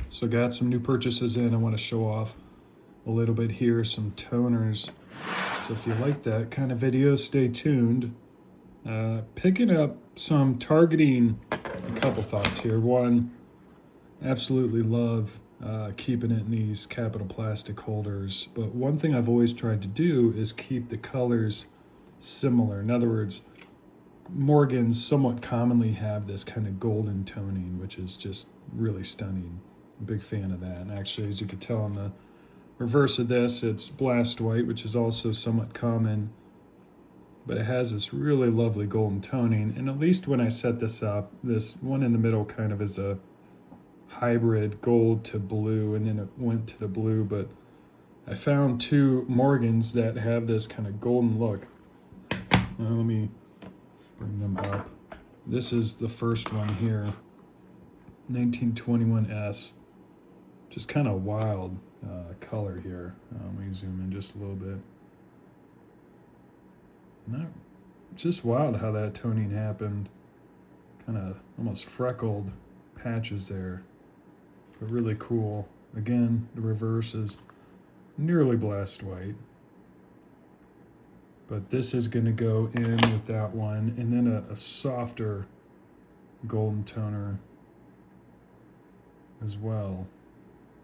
So got some new purchases in. I want to show off a little bit here, some toners. So if you like that kind of video, stay tuned. Picking up some targeting, a couple thoughts here. One, absolutely love keeping it in these Capital Plastic holders. But one thing I've always tried to do is keep the colors similar. In other words, Morgans somewhat commonly have this kind of golden toning, which is just really stunning. I'm a big fan of that. And actually, as you can tell on the reverse of this, it's blast white, which is also somewhat common, but it has this really lovely golden toning. And at least when I set this up, this one in the middle kind of is a hybrid gold to blue, and then it went to the blue. But I found two Morgans that have this kind of golden look. Let me bring them up. This is the first one here, 1921S. Just kind of wild color here. Let me zoom in just a little bit. Not just wild how that toning happened. Kind of almost freckled patches there, but really cool. Again, the reverse is nearly blast white, but this is going to go in with that one, and then a softer golden toner as well.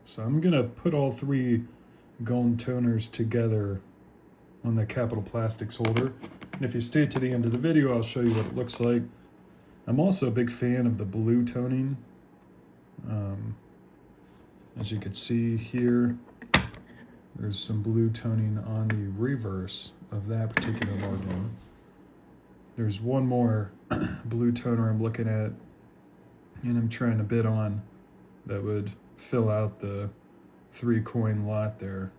So I'm going to put all three golden toners together on the Capital Plastics holder. And if you stay to the end of the video, I'll show you what it looks like. I'm also a big fan of the blue toning. As you can see here, there's some blue toning on the reverse of that particular Morgan. There's one more blue toner I'm looking at, and I'm trying to bid on, that would fill out the 3-coin lot there.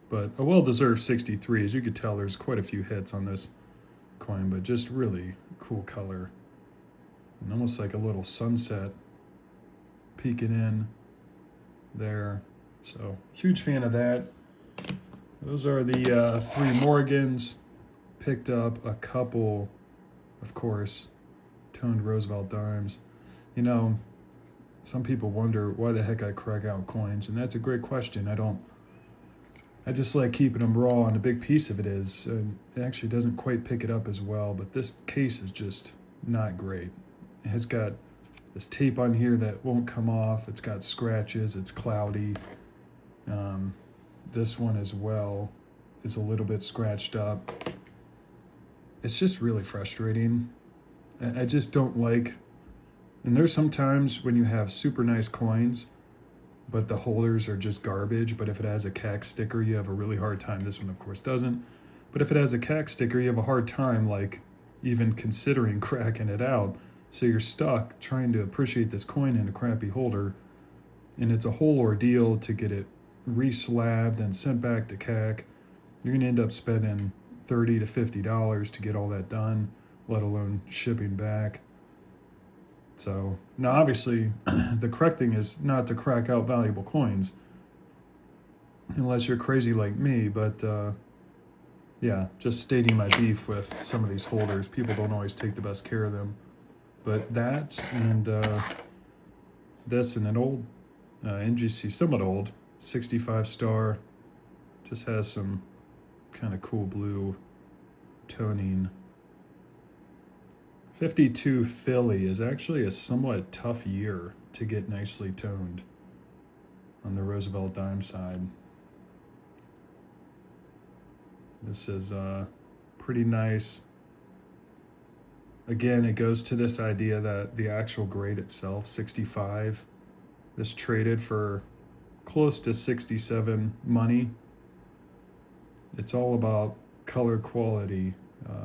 But a well-deserved 63. As you can tell, there's quite a few hits on this coin, but just really cool color. And almost like a little sunset peeking in there. So huge fan of that. Those are the three Morgans. Picked up a couple, of course, toned Roosevelt dimes. You know, some people wonder why the heck I crack out coins, and that's a great question. I just like keeping them raw, and a big piece of it is, it actually doesn't quite pick it up as well, but this case is just not great. It has got this tape on here that won't come off. It's got scratches, it's cloudy. This one as well is a little bit scratched up. It's just really frustrating. I just don't like, and there's some times when you have super nice coins, but the holders are just garbage. But if it has a CAC sticker, you have a really hard time. This one, of course, doesn't. But if it has a CAC sticker, you have a hard time, like, even considering cracking it out. So you're stuck trying to appreciate this coin in a crappy holder, and it's a whole ordeal to get it re-slabbed and sent back to CAC. You're going to end up spending $30 to $50 to get all that done, let alone shipping back. So now obviously the correct thing is not to crack out valuable coins unless you're crazy like me, but yeah, just stating my beef with some of these holders. People don't always take the best care of them. But that and this and an old NGC, somewhat old, 65 star, just has some kind of cool blue toning. 52 Philly is actually a somewhat tough year to get nicely toned on the Roosevelt dime side. This is pretty nice. Again, it goes to this idea that the actual grade itself, 65, this traded for close to 67 money. It's all about color quality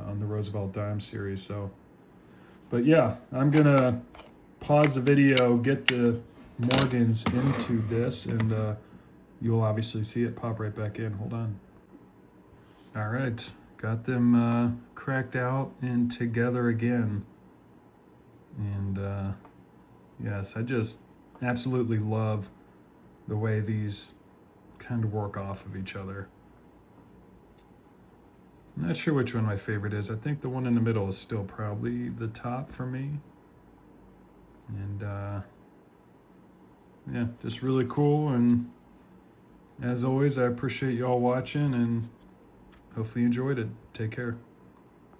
on the Roosevelt dime series. So, but yeah, I'm gonna pause the video, get the Morgans into this, and you'll obviously see it pop right back in. Hold on. All right, got them cracked out and together again. And yes, I just absolutely love the way these kind of work off of each other. I'm not sure which one my favorite is. I think the one in the middle is still probably the top for me. And yeah, just really cool. And as always, I appreciate y'all watching, and hopefully you enjoyed it. Take care.